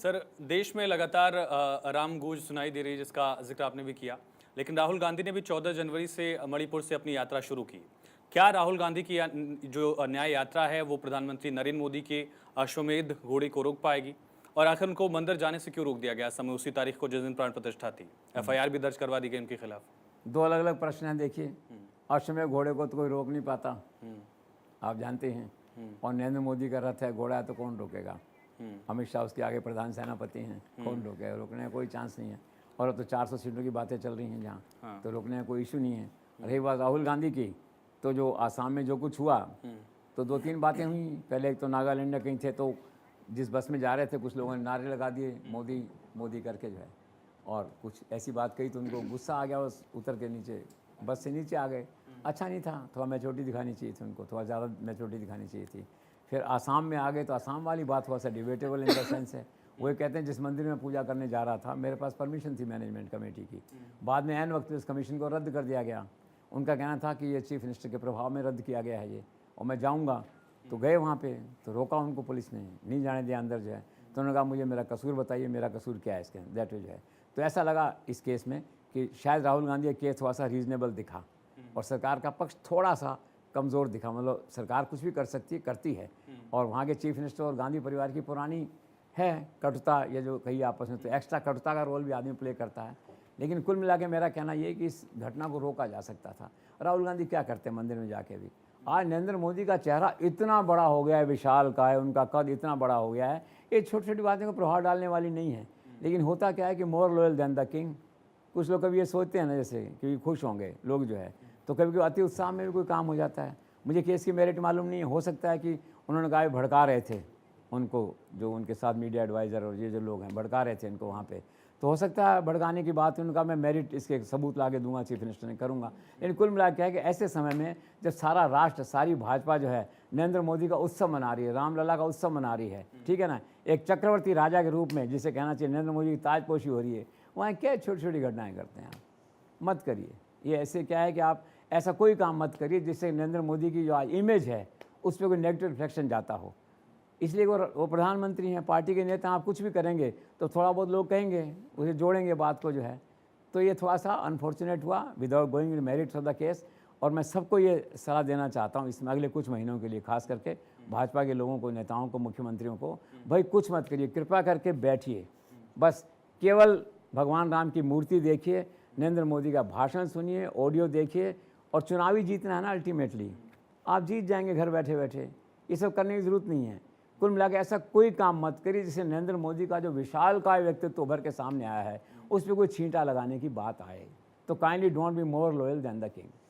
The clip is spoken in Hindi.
सर, देश में लगातार राम गूंज सुनाई दे रही है, जिसका जिक्र आपने भी किया। लेकिन राहुल गांधी ने भी 14 जनवरी से मणिपुर से अपनी यात्रा शुरू की। क्या राहुल गांधी की जो न्याय यात्रा है वो प्रधानमंत्री नरेंद्र मोदी के अश्वमेध घोड़े को रोक पाएगी? और आखिर उनको मंदिर जाने से क्यों रोक दिया गया समय उसी तारीख को जिस दिन प्राण प्रतिष्ठा थी? एफआईआर भी दर्ज करवा दी गई उनके खिलाफ। दो अलग अलग प्रश्न हैं। देखिए, अश्वमेध घोड़े को तो कोई रोक नहीं पाता, आप जानते हैं। और नरेंद्र मोदी का रथ है, घोड़ा है, तो कौन रोकेगा? अमित शाह उसके आगे प्रधान सेनापति हैं, कौन रोकेगा? रोकने का कोई चांस नहीं है। और तो 400 सीटों की बातें चल रही हैं जहाँ, तो रोकने का कोई इशू नहीं है। रही बात राहुल गांधी की, तो जो आसाम में जो कुछ हुआ, तो 2-3 बातें हुई। पहले एक तो नागालैंड में कहीं थे, तो जिस बस में जा रहे थे कुछ लोगों ने नारे लगा दिए, मोदी मोदी करके जो है, और कुछ ऐसी बात कही तो उनको गुस्सा आ गया, उस उतर के नीचे बस से नीचे आ गए। अच्छा नहीं था, थोड़ा मैच्योरिटी दिखानी चाहिए थी उनको, थोड़ा ज़्यादा मैच्योरिटी दिखानी चाहिए थी। फिर आसाम में आ गए, तो आसाम वाली बात थोड़ा सा डिबेटेबल इन द सेंस है। वो ये कहते हैं जिस मंदिर में पूजा करने जा रहा था, मेरे पास परमिशन थी मैनेजमेंट कमेटी की, बाद में ऐन वक्त उस कमीशन को रद्द कर दिया गया। उनका कहना था कि ये चीफ मिनिस्टर के प्रभाव में रद्द किया गया है ये, और मैं जाऊँगा। तो गए वहाँ पे, तो रोका उनको पुलिस ने, नहीं जाने दिया अंदर जो है। तो उन्होंने कहा मुझे मेरा कसूर बताइए, मेरा कसूर क्या है इसके, दैट जो है। तो ऐसा लगा इस केस में कि शायद राहुल गांधी का केस थोड़ा सा रीजनेबल दिखा और सरकार का पक्ष थोड़ा सा कमज़ोर दिखा। मतलब सरकार कुछ भी कर सकती है, करती है, और वहाँ के चीफ मिनिस्टर और गांधी परिवार की पुरानी है कटुता, ये जो कही आपस में, तो एक्स्ट्रा कटुता का रोल भी आदमी प्ले करता है। लेकिन कुल मिला के मेरा कहना ये है कि इस घटना को रोका जा सकता था। राहुल गांधी क्या करते हैं मंदिर में जाके भी? आज नरेंद्र मोदी का चेहरा इतना बड़ा हो गया है, विशाल का है, उनका कद इतना बड़ा हो गया है, ये छोटी छोटी बातें को प्रभाव डालने वाली नहीं है। लेकिन होता क्या है कि more loyal than the king. कुछ लोग कभी ये सोचते हैं ना, जैसे कि खुश होंगे लोग जो है, तो कभी कभी अति उत्साह में भी कोई काम हो जाता है। मुझे केस की मेरिट मालूम नहीं है, हो सकता है कि उन्होंने कहा भड़का रहे थे उनको, जो उनके साथ मीडिया एडवाइज़र और ये जो लोग हैं भड़का रहे थे इनको वहाँ पे, तो हो सकता है भड़काने की बात उनका मैं मेरिट इसके सबूत ला के दूंगा, चीफ मिनिस्टर ने करूँगा। लेकिन कुल मिला के है कि ऐसे समय में जब सारा राष्ट्र, सारी भाजपा जो है नरेंद्र मोदी का उत्सव मना रही है, रामलला का उत्सव मना रही है, ठीक है ना, एक चक्रवर्ती राजा के रूप में जिसे कहना चाहिए नरेंद्र मोदी की ताजपोशी हो रही है, वहाँ क्या छोटी छोटी घटनाएँ करते हैं? आप मत करिए ये। ऐसे क्या है कि आप ऐसा कोई काम मत करिए जिससे नरेंद्र मोदी की जो इमेज है उस पर कोई नेगेटिव रिफ्लेक्शन जाता हो। इसलिए वो प्रधानमंत्री हैं, पार्टी के नेता, आप कुछ भी करेंगे तो थोड़ा बहुत लोग कहेंगे, उसे जोड़ेंगे बात को जो है। तो ये थोड़ा सा अनफॉर्चुनेट हुआ without going in merits of the case. और मैं सबको ये सलाह देना चाहता हूँ इसमें अगले कुछ महीनों के लिए, खास करके भाजपा के लोगों को, नेताओं को, मुख्यमंत्रियों को, भाई कुछ मत करिए, कृपा करके बैठिए, बस केवल भगवान राम की मूर्ति देखिए, नरेंद्र मोदी का भाषण सुनिए, ऑडियो देखिए, और चुनावी जीतना है ना, अल्टीमेटली आप जीत जाएंगे घर बैठे बैठे। ये सब करने की ज़रूरत नहीं है। कुल मिला के ऐसा कोई काम मत करिए जिससे नरेंद्र मोदी का जो विशालकाय व्यक्तित्व उभर के सामने आया है उस पर कोई छींटा लगाने की बात आए। तो kindly don't be more loyal than the king.